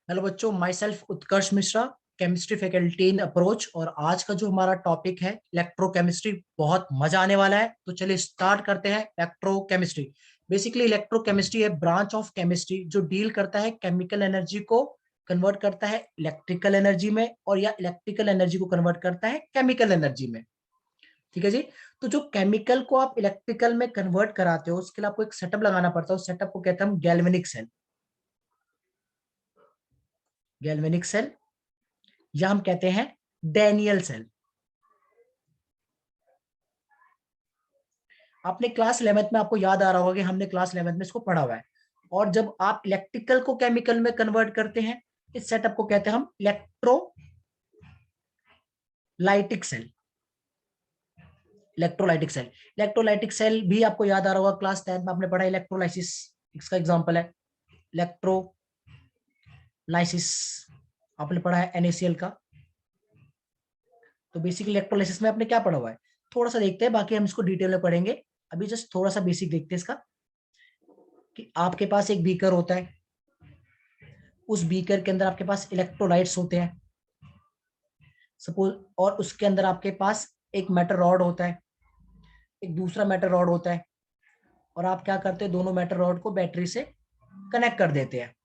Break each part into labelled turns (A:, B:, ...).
A: Hello बच्चों, my self Utkarsh Mishra, chemistry faculty in approach. और आज का जो हमारा टॉपिक है इलेक्ट्रोकेमिस्ट्री, बहुत मजा आने वाला है। तो चलिए स्टार्ट करते हैं। इलेक्ट्रोकेमिस्ट्री बेसिकली इलेक्ट्रोकेमिस्ट्री है ब्रांच ऑफ केमिस्ट्री जो डील करता है केमिकल एनर्जी को कन्वर्ट करता है इलेक्ट्रिकल एनर्जी में, और या इलेक्ट्रिकल एनर्जी को कन्वर्ट करता है केमिकल एनर्जी में। ठीक है जी। तो जो केमिकल को आप इलेक्ट्रिकल में कन्वर्ट कराते हो उसके लिए आपको एक सेटअप लगाना पड़ता है। उस सेटअप को कहते हैं हम गैल्वेनिक सेल। गैल्वेनिक सेल या हम कहते हैं डैनियल सेल। आपने क्लास 11th में, आपको याद आ रहा होगा कि हमने क्लास 11th में इसको पढ़ा हुआ है। और जब आप इलेक्ट्रिकल को केमिकल में कन्वर्ट करते हैं इस सेटअप को कहते हैं हम electrolytic cell. Electrolytic cell electrolytic cell भी आपको याद आ रहा होगा, क्लास 10th में आपने पढ़ा इलेक्ट्रोलाइसिस। इसका एग्जांपल है इलेक्ट्रोलाइसिस। आपने पढ़ा है NaCl का। तो बेसिकली इलेक्ट्रोलाइसिस में आपने क्या पढ़ा हुआ है थोड़ा सा देखते हैं, बाकी हम इसको डिटेल में पढ़ेंगे। अभी जस्ट थोड़ा सा बेसिक देखते हैं इसका। कि आपके पास एक बीकर होता है, उस बीकर के अंदर आपके पास इलेक्ट्रोलाइट्स होते हैं सपोज, और उसके अंदर आपके पास एक मेटल रॉड होता है, एक दूसरा मेटल रॉड होता है। और आप क्या करते हैं, दोनों मेटल रॉड को बैटरी से कनेक्ट कर देते हैं।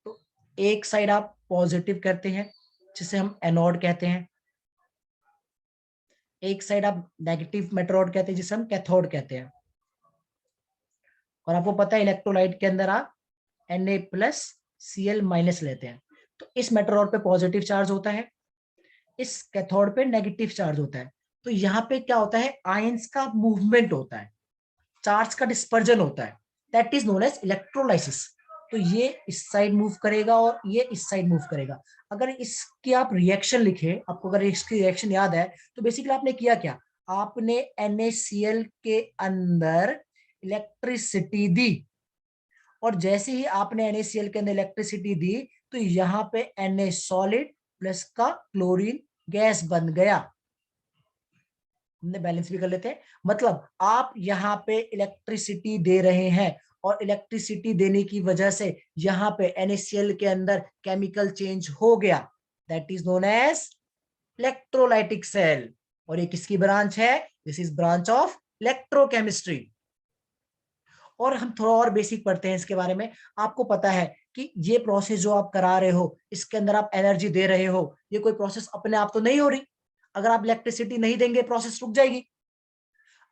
A: तो एक साइड आप पॉजिटिव करते हैं जिसे हम एनोड कहते हैं, एक साइड आप नेगेटिव मेटल रॉड कहते हैं जिसे हम कैथोड कहते हैं। और आपको पता है इलेक्ट्रोलाइट के अंदर आप Na+Cl- लेते हैं। तो इस मेटल रॉड पे पॉजिटिव चार्ज होता है, इस कैथोड पे नेगेटिव चार्ज होता है। तो यहाँ पे क्या होता है, आयंस का मूवमेंट होता है, चार्ज का डिस्पर्जन होता है। That is known as electrolysis. तो ये इस साइड मूव करेगा और ये इस साइड मूव करेगा। अगर इसकी आप रिएक्शन लिखे, आपको अगर इसकी रिएक्शन याद है, तो बेसिकली आपने किया क्या, आपने NaCl के अंदर इलेक्ट्रिसिटी दी, और जैसे ही आपने NaCl के अंदर इलेक्ट्रिसिटी दी तो यहाँ पे Na सॉलिड प्लस का क्लोरीन गैस बन गया। हमने बैलेंस भी कर लेते हैं। मतलब आप यहाँ पे इलेक्ट्रिसिटी दे रहे हैं, और इलेक्ट्रिसिटी देने की वजह से यहाँ पे NaCl के अंदर केमिकल चेंज हो गया। That is known as electrolytic cell. और ये किसकी ब्रांच है, this is branch of electrochemistry. और हम थोड़ा और बेसिक पढ़ते हैं इसके बारे में। आपको पता है कि ये प्रोसेस जो आप करा रहे हो, इसके अंदर आप एनर्जी दे रहे हो, ये कोई प्रोसेस अपने आप तो नहीं हो रही। अगर आप इलेक्ट्रिसिटी नहीं देंगे प्रोसेस रुक जाएगी।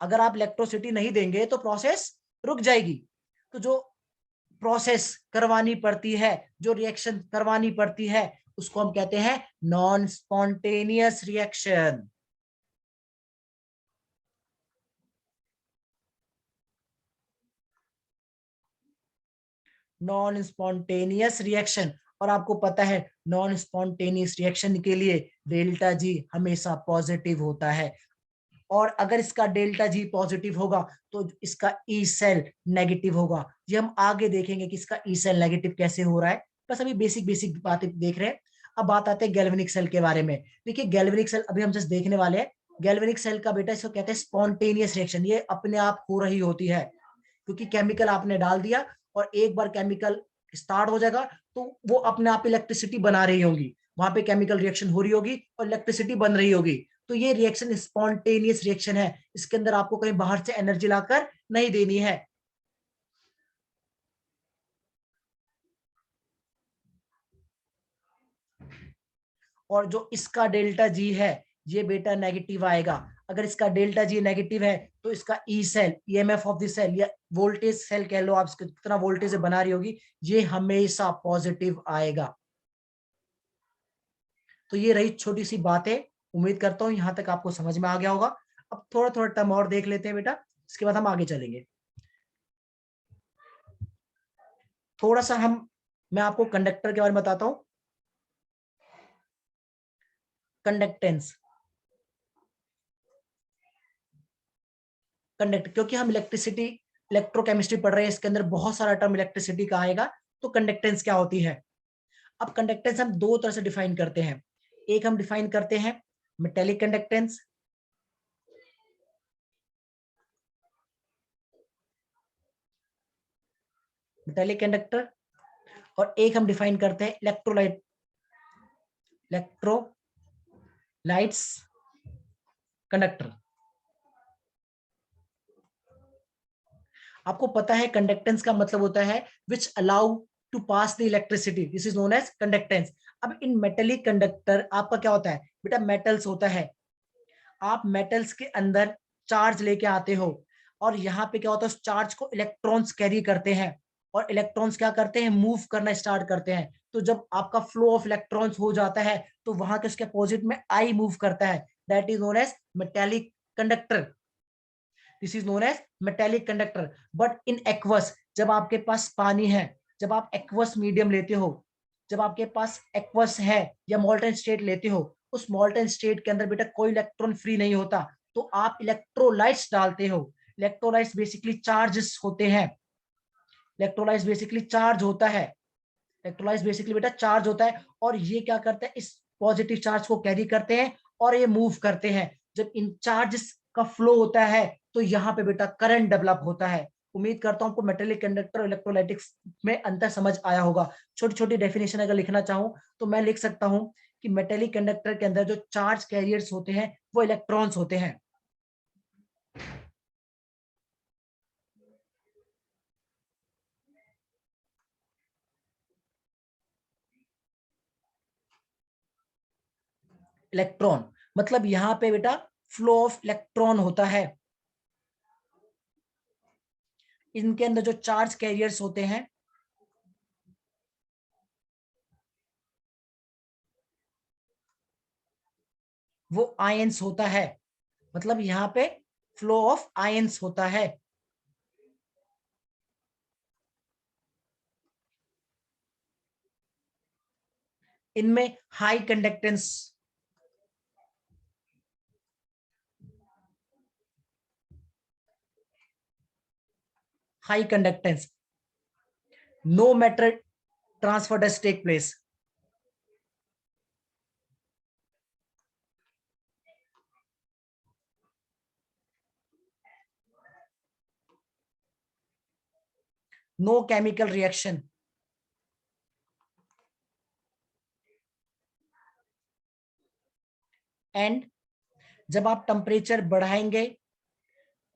A: अगर आप इलेक्ट्रिसिटी नहीं देंगे तो प्रोसेस रुक जाएगी। तो जो प्रोसेस करवानी पड़ती है, जो रिएक्शन करवानी पड़ती है, उसको हम कहते हैं non spontaneous reaction. Non spontaneous reaction. और आपको पता है नॉन स्पॉन्टेनियस रिएक्शन के लिए डेल्टा जी हमेशा पॉजिटिव होता है। और अगर इसका डेल्टा जी पॉजिटिव होगा तो इसका ई सेल नेगेटिव होगा। ये हम आगे देखेंगे कि इसका ई सेल नेगेटिव कैसे हो रहा है। बस अभी बेसिक बेसिक बातें देख रहे हैं। अब बात आते हैं गैल्वेनिक सेल के बारे में। देखिए गैल्वेनिक सेल अभी हम जस्ट देखने वाले हैं। गैल्वेनिक सेल का बेटा इसको कहते हैं स्पॉन्टेनियस रिएक्शन। ये अपने आप हो रही होती है, क्योंकि केमिकल आपने डाल दिया और एक बार केमिकल स्टार्ट हो जाएगा तो वो अपने आप इलेक्ट्रिसिटी बना रही होगी, वहां पे केमिकल रिएक्शन हो रही होगी और इलेक्ट्रिसिटी बन रही होगी। तो ये रिएक्शन स्पॉन्टेनियस रिएक्शन है, इसके अंदर आपको कहीं बाहर से एनर्जी लाकर नहीं देनी है। और जो इसका डेल्टा जी है ये बेटा नेगेटिव आएगा। अगर इसका डेल्टा जी नेगेटिव है तो इसका E cell, EMF of the cell या वोल्टेज सेल कह लो आप, कितना वोल्टेज बना रही होगी, ये हमेशा पॉजिटिव आएगा। तो ये रही छोटी सी बातें। उम्मीद करता हूं यहां तक आपको समझ में आ गया होगा। अब थोड़ा थोड़ा टर्म और देख लेते हैं बेटा, इसके बाद हम आगे चलेंगे। थोड़ा सा मैं आपको कंडक्टर के बारे में बताता हूं। कंडक्टेंस, कंडक्ट, क्योंकि हम इलेक्ट्रिसिटी इलेक्ट्रोकेमिस्ट्री पढ़ रहे हैं, इसके अंदर बहुत सारा टर्म इलेक्ट्रिसिटी का आएगा। तो कंडक्टेंस क्या होती है। अब कंडक्टेंस हम दो तरह से डिफाइन करते हैं। एक हम डिफाइन करते हैं मेटेलिक कंडक्टेंस, मेटेलिक कंडक्टर, और एक हम डिफाइन करते हैं इलेक्ट्रोलाइट, इलेक्ट्रोलाइट्स कंडक्टर। आपको पता है कंडक्टेंस का मतलब होता है which allow to pass the electricity, this is known as conductance. अब इन मेटेलिक कंडक्टर आपका क्या होता है बेटा, मेटल्स होता है। आप मेटल्स के अंदर चार्ज लेके आते हो, और यहाँ पे क्या होता है, उस चार्ज को इलेक्ट्रॉन्स कैरी करते हैं, और इलेक्ट्रॉन्स क्या करते हैं, मूव करना स्टार्ट करते हैं। तो जब आपका फ्लो ऑफ इलेक्ट्रॉन्स हो जाता है, तो वहां के उसके अपोजिट में आई मूव करता है, that is known as metallic conductor. This is known as metallic conductor. But in aqueous, जब आपके पास पानी है, जब आप एक्वस मीडियम लेते हो, जब आपके पास एक्वस है या मोल्टन स्टेट लेते हो, उस मोल्टन स्टेट के अंदर बेटा कोई इलेक्ट्रॉन फ्री नहीं होता, तो आप इलेक्ट्रोलाइट्स डालते हो। इलेक्ट्रोलाइट्स बेसिकली चार्जेस होते हैं, इलेक्ट्रोलाइट्स बेसिकली चार्ज होता है, इलेक्ट्रोलाइट्स बेसिकली बेटा चार्ज होता है, और ये क्या करते हैं, इस पॉजिटिव चार्ज को कैरी करते हैं और ये मूव करते हैं। जब इन चार्जेस का फ्लो होता है, तो यहाँ पे बेटा करंट डेवलप होता है। उम्मीद करता हूं आपको मेटेलिक कंडक्टर और इलेक्ट्रोलाइटिक्स में अंतर समझ आया होगा। छोटी छोटी डेफिनेशन अगर लिखना चाहूं तो मैं लिख सकता हूं कि मेटेलिक कंडक्टर के अंदर जो चार्ज कैरियर्स होते हैं वो इलेक्ट्रॉन्स होते हैं। इलेक्ट्रॉन मतलब यहाँ पे बेटा फ्लो ऑफ इलेक्ट्रॉन होता है। इनके अंदर जो चार्ज कैरियर्स होते हैं वो आयंस होता है, मतलब यहाँ पे फ्लो ऑफ आयंस होता है। इनमें high conductance, high conductance, no matter transfer does take place. No chemical reaction, and जब आप टेम्परेचर बढ़ाएंगे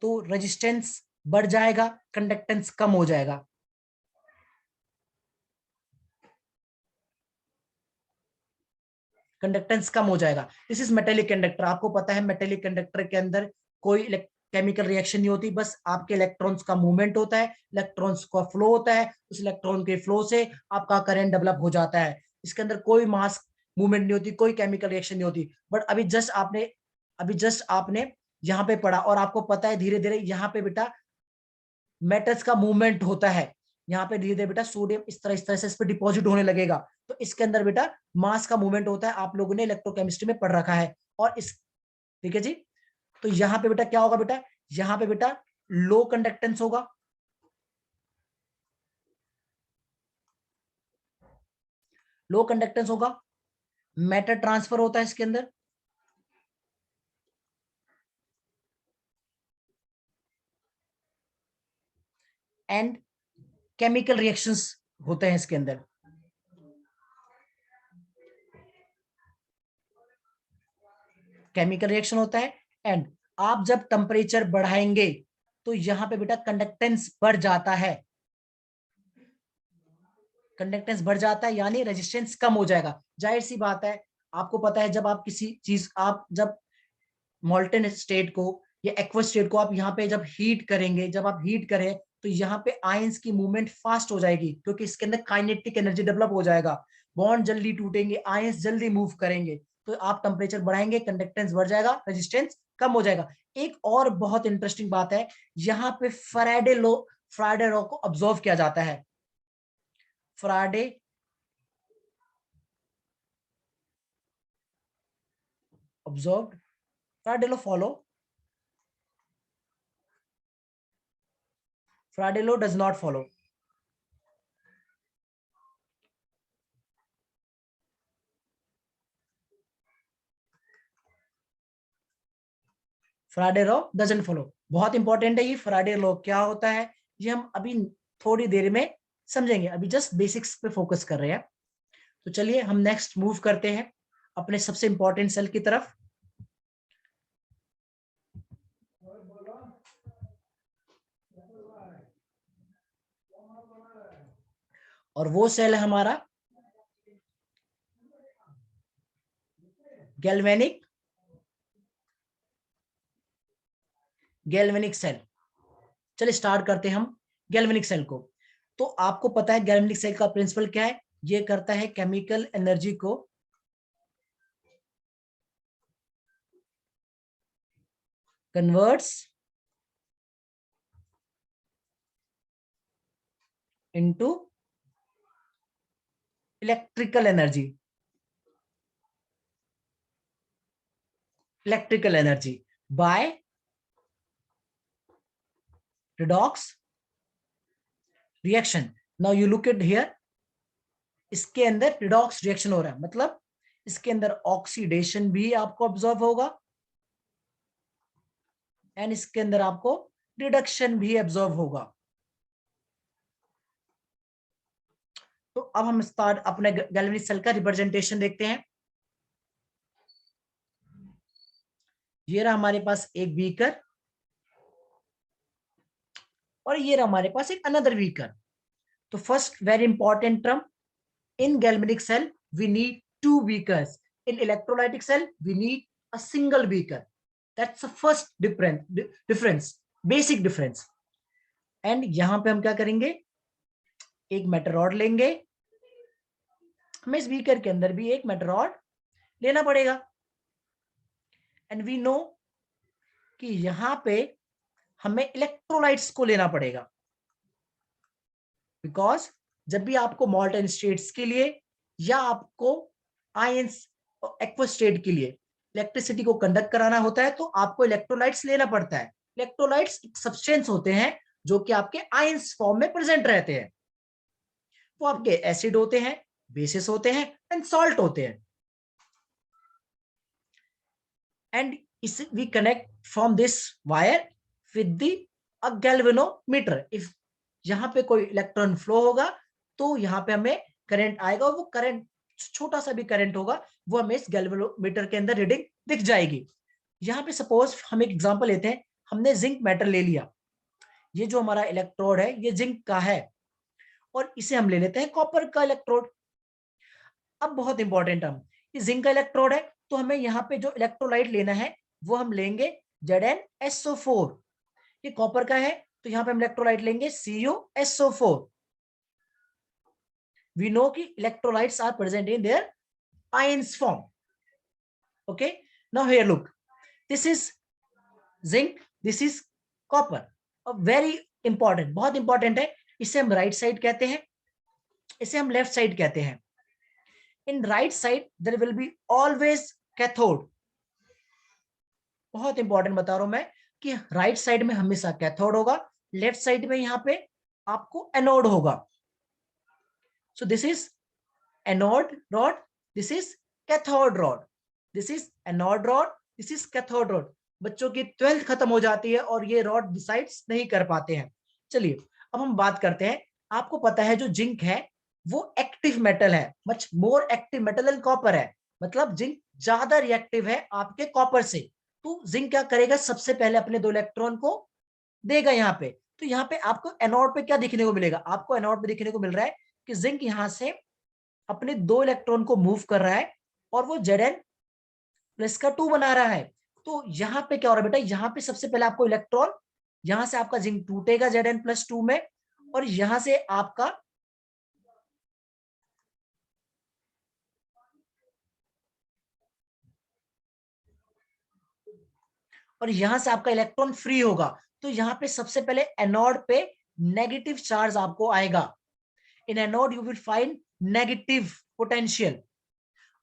A: तो रेजिस्टेंस बढ़ जाएगा, कंडक्टेंस कम हो जाएगा। कंडक्टेंस कम हो जाएगा। This is metallic conductor. आपको पता है मेटेलिक कंडक्टर के अंदर कोई केमिकल रिएक्शन नहीं होती, बस आपके इलेक्ट्रॉन्स का मूवमेंट होता है, इलेक्ट्रॉन्स का फ्लो होता है, उस इलेक्ट्रॉन के फ्लो से आपका करंट डेवलप हो जाता है। इसके अंदर कोई मास मूवमेंट नहीं होती, कोई केमिकल रिएक्शन नहीं होती। बट अभी जस्ट आपने यहाँ पे पढ़ा, और आपको पता है धीरे धीरे यहाँ पे बेटा मेटल्स का मूवमेंट होता है। यहाँ पे धीरे धीरे बेटा सोडियम इस तरह से इस पे डिपॉजिट होने लगेगा, तो इसके अंदर बेटा मास का मूवमेंट होता है। आप लोगों ने इलेक्ट्रोकेमिस्ट्री में पढ़ रखा है। और इस ठीक है जी। तो यहाँ पे बेटा क्या होगा बेटा, यहाँ पे बेटा लो कंडक्टेंस होगा, लो कंडक्टेंस होगा, मैटर ट्रांसफर होता है इसके अंदर, एंड केमिकल रिएक्शंस होते हैं इसके अंदर। केमिकल रिएक्शन होता है, एंड आप जब टेम्परेचर बढ़ाएंगे तो यहाँ पे बेटा कंडक्टेंस बढ़ जाता है, कंडक्टेंस बढ़ जाता है यानी रेजिस्टेंस कम हो जाएगा। जाहिर सी बात है, आपको पता है जब आप किसी चीज, आप जब मोल्टेन स्टेट को या एक्वस स्टेट को आप यहाँ पे जब हीट करेंगे, जब आप हीट करें तो यहाँ पे आयंस की मूवमेंट फास्ट हो जाएगी, क्योंकि इसके अंदर काइनेटिक एनर्जी डेवलप हो जाएगा, बॉन्ड जल्दी टूटेंगे, आयंस जल्दी मूव करेंगे। तो आप टेम्परेचर बढ़ाएंगे, कंडक्टेंस बढ़ जाएगा, रेजिस्टेंस कम हो जाएगा। एक और बहुत इंटरेस्टिंग बात है, यहाँ पे फैराडे लॉ को ऑब्जर्व किया जाता है। Faraday observed, Faraday law follow, Faraday law does not follow. Faraday law doesn't follow। बहुत इंपॉर्टेंट है ये फैराडे लॉ क्या होता है, ये हम अभी थोड़ी देर में समझेंगे, अभी जस्ट बेसिक्स पे फोकस कर रहे हैं। तो चलिए हम नेक्स्ट मूव करते हैं अपने सबसे इंपॉर्टेंट सेल की तरफ। और वो सेल है हमारा गैल्वेनिक सेल। चलिए स्टार्ट करते हैं हम गैल्वेनिक सेल को। तो आपको पता है गैल्वेनिक सेल का प्रिंसिपल क्या है, ये करता है केमिकल एनर्जी को converts into electrical energy, by redox reaction. Now you look at here, इसके अंदर रिडॉक्स रिएक्शन हो रहा है, मतलब इसके अंदर ऑक्सीडेशन भी आपको ऑब्जर्व होगा एंड इसके अंदर आपको रिडक्शन भी ऑब्जर्व होगा। तो अब हम स्टार्ट अपने गैल्वेनिक सेल का रिप्रेजेंटेशन देखते हैं। ये रहा हमारे पास एक बीकर और ये रहा हमारे पास एक अनदर बीकर। तो first very important term, in galvanic cell we need two beakers, in electrolytic cell we need a single beaker. That's the first difference, basic difference. And यहां पे हम क्या करेंगे, एक मेटल रॉड लेंगे, हमें इस बीकर के अंदर भी एक मेटल रॉड लेना पड़ेगा। एंड वी नो कि यहां पे हमें इलेक्ट्रोलाइट्स को लेना पड़ेगा, बिकॉज जब भी आपको मॉल्टन स्टेट्स के लिए या आपको आयंस एक्वस स्टेट के लिए इलेक्ट्रिसिटी को कंडक्ट कराना होता है तो आपको इलेक्ट्रोलाइट्स लेना पड़ता है। इलेक्ट्रोलाइट्स एक सब्सटेंस होते हैं जो कि आपके आयंस फॉर्म में प्रेजेंट रहते हैं। वो आपके एसिड होते हैं, बेसिस होते हैं एंड सॉल्ट होते हैं। एंड इस we connect from this wire with the galvanometer. If यहां पे कोई इलेक्ट्रॉन फ्लो होगा तो यहाँ पे हमें करंट आएगा, और वो करंट छोटा सा भी करंट होगा वो हमें इस गैल्वेनोमीटर के अंदर रीडिंग दिख जाएगी। यहाँ पे सपोज हम एक एग्जांपल लेते हैं, हमने जिंक मेटल ले लिया, ये जो हमारा इलेक्ट्रोड है ये जिंक का है, और इसे हम ले लेते हैं कॉपर का इलेक्ट्रोड। अब बहुत इंपॉर्टेंट हम, ये जिंक का इलेक्ट्रोड है तो हमें यहाँ पे जो इलेक्ट्रोलाइट लेना है वो हम लेंगे ZnSO4। ये कॉपर का है तो यहाँ पे हम इलेक्ट्रोलाइट लेंगे CuSO4। we know कि electrolytes are present in their ions form. Okay, now here look, this is zinc, this is copper, a very important, बहुत important है। इसे हम राइट साइड कहते हैं, इसे हम लेफ्ट साइड कहते हैं। In right side there will be always cathode. बहुत इंपॉर्टेंट बता रहा हूं मैं कि राइट साइड में हमेशा कैथोड होगा, लेफ्ट साइड में यहाँ पे आपको एनोड होगा। So this is anode rod, this is cathode rod, this is anode rod, this is cathode rod। बच्चों की 12th खत्म हो जाती है और ये रॉड डिसाइड्स नहीं कर पाते हैं। चलिए अब हम बात करते हैं, आपको पता है जो जिंक है वो एक्टिव मेटल है, much more active metal and copper है, मतलब जिंक ज्यादा रिएक्टिव है आपके कॉपर से। तो जिंक क्या करेगा, सबसे पहले अपने दो इलेक्ट्रॉन को देगा यहाँ पे। तो यहाँ पे आपको एनोड पे क्या देखने को मिलेगा, आपको एनोड पे देखने को मिल रहा है कि जिंक यहां से अपने दो इलेक्ट्रॉन को मूव कर रहा है और वो Zn+ का 2 बना रहा है। तो यहाँ पे क्या हो रहा है बेटा, यहाँ पे सबसे पहले आपको इलेक्ट्रॉन, यहां से आपका जिंक टूटेगा Zn+2 में, और यहां से आपका इलेक्ट्रॉन फ्री होगा। तो यहाँ पे सबसे पहले एनोड पे नेगेटिव चार्ज आपको आएगा। In anode you will find negative potential,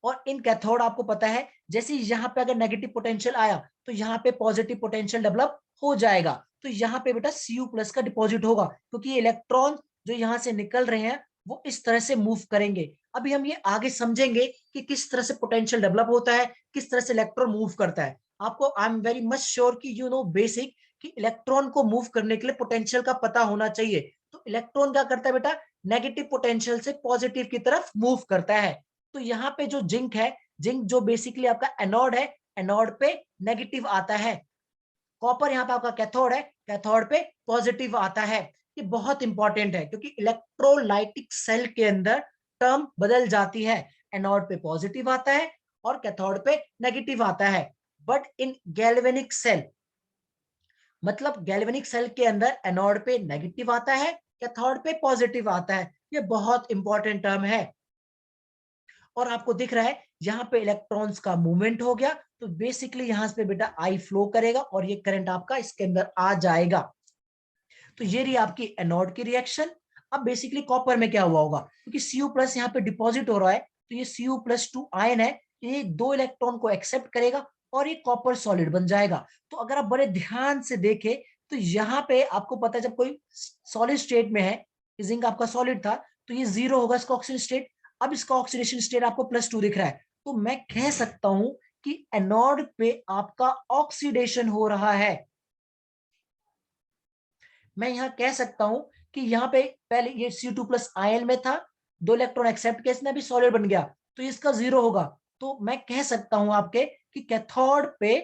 A: और इन कैथोड आपको पता है जैसे यहाँ पे अगर नेगेटिव पोटेंशियल आया तो यहाँ पे पॉजिटिव पोटेंशियल डेवलप हो जाएगा। तो यहाँ पे बेटा Cu+ का डिपॉजिट होगा, क्योंकि ये इलेक्ट्रॉन जो यहाँ से निकल रहे हैं वो इस तरह से मूव करेंगे। अभी हम ये आगे समझेंगे कि किस तरह से पोटेंशियल डेवलप होता है, किस तरह से इलेक्ट्रॉन मूव करता है। आपको I am very much sure कि यू नो बेसिक कि इलेक्ट्रॉन को मूव करने के लिए पोटेंशियल का पता होना चाहिए। तो इलेक्ट्रॉन क्या करता है बेटा, नेगेटिव पोटेंशियल से पॉजिटिव की तरफ मूव करता है। तो यहाँ पे जो जिंक है, जिंक जो बेसिकली आपका एनोड है, एनोड पे नेगेटिव आता है। कॉपर यहाँ पे आपका कैथोड है, कैथोड पे पॉजिटिव आता है। ये बहुत इंपॉर्टेंट है क्योंकि इलेक्ट्रोलाइटिक सेल के अंदर टर्म बदल जाती है, एनोड पे पॉजिटिव आता है और कैथोड पे नेगेटिव आता है। बट इन गैल्वेनिक सेल, मतलब गैल्वेनिक सेल के अंदर एनोड पे नेगेटिव आता है, कैथोड पे पॉजिटिव आता है। ये बहुत इंपॉर्टेंट टर्म है। और आपको दिख रहा है यहाँ पे इलेक्ट्रॉन्स का मूवमेंट हो गया, तो बेसिकली यहां पे बेटा आई फ्लो करेगा और ये करंट आपका इसके अंदर आ जाएगा। तो ये रही आपकी एनोड की रिएक्शन। अब बेसिकली कॉपर में क्या हुआ होगा, क्योंकि Cu प्लस यहाँ पे डिपॉजिट हो रहा है, तो ये Cu+2 आयन है, ये 2 इलेक्ट्रॉन को एक्सेप्ट करेगा और ये कॉपर सॉलिड बन जाएगा। तो अगर आप बड़े ध्यान से देखें तो यहाँ पे आपको पता है जब कोई सॉलिड स्टेट में है, जिंक आपका सॉलिड था, तो ये 0 होगा इसका ऑक्सीजन स्टेट। अब इसका ऑक्सीडेशन स्टेट आपको +2 दिख रहा है, तो मैं कह सकता हूं कि एनोड पे आपका ऑक्सीडेशन हो रहा है। मैं यहां कह सकता हूं कि यहाँ पे पहले ये Cu2+ आयन में था, 2 इलेक्ट्रॉन एक्सेप्ट किया, इसने अभी सॉलिड बन गया, तो इसका 0 होगा। तो मैं कह सकता हूं आपके कि कैथोड पे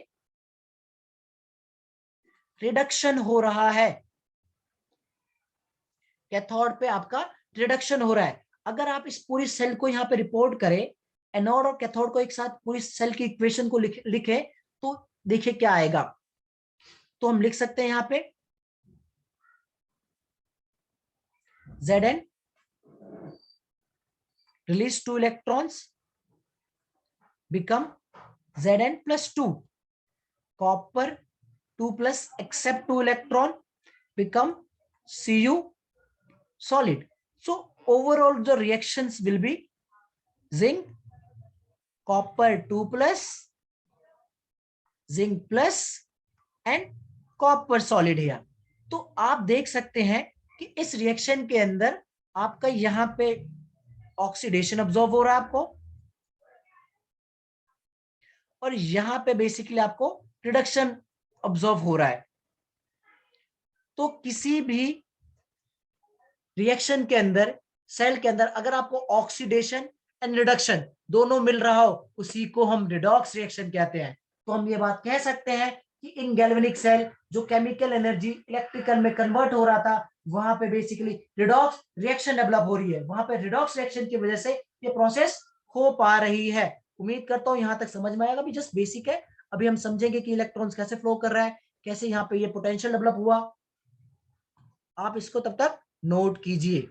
A: रिडक्शन हो रहा है, कैथोड पे आपका रिडक्शन हो रहा है। अगर आप इस पूरी सेल को यहाँ पे रिपोर्ट करें, एनोड और कैथोड को एक साथ पूरी सेल की इक्वेशन को लिखे तो देखिए क्या आएगा। तो हम लिख सकते हैं यहाँ पे Zn release 2 electrons become Zn+2, copper 2+ accept 2 electron become Cu solid. So overall the reactions will be zinc copper 2+, zinc plus and copper solid here. तो आप देख सकते हैं कि इस रिएक्शन के अंदर आपका यहां पे ऑक्सीडेशन ऑब्जर्व हो रहा है आपको, और यहां पे बेसिकली आपको रिडक्शन ऑब्जर्व हो रहा है। तो किसी भी रिएक्शन के अंदर, सेल के अंदर, अगर आपको ऑक्सीडेशन एंड रिडक्शन दोनों मिल रहा हो, उसी को हम रिडॉक्स रिएक्शन कहते हैं। तो हम ये बात कह सकते हैं कि इन गैल्वेनिक सेल जो केमिकल एनर्जी इलेक्ट्रिकल में कन्वर्ट हो रहा था, वहां पे बेसिकली रिडॉक्स रिएक्शन डेवलप हो रही है, वहां पे रिडॉक्स रिएक्शन की वजह से ये प्रोसेस हो पा रही है। उम्मीद करता हूं यहां तक समझ में आएगा, भी जस्ट बेसिक है। अभी हम समझेंगे कि इलेक्ट्रॉन्स कैसे फ्लो कर रहा है, कैसे यहाँ पे ये पोटेंशियल डेवलप हुआ। आप इसको तब तक नोट कीजिए।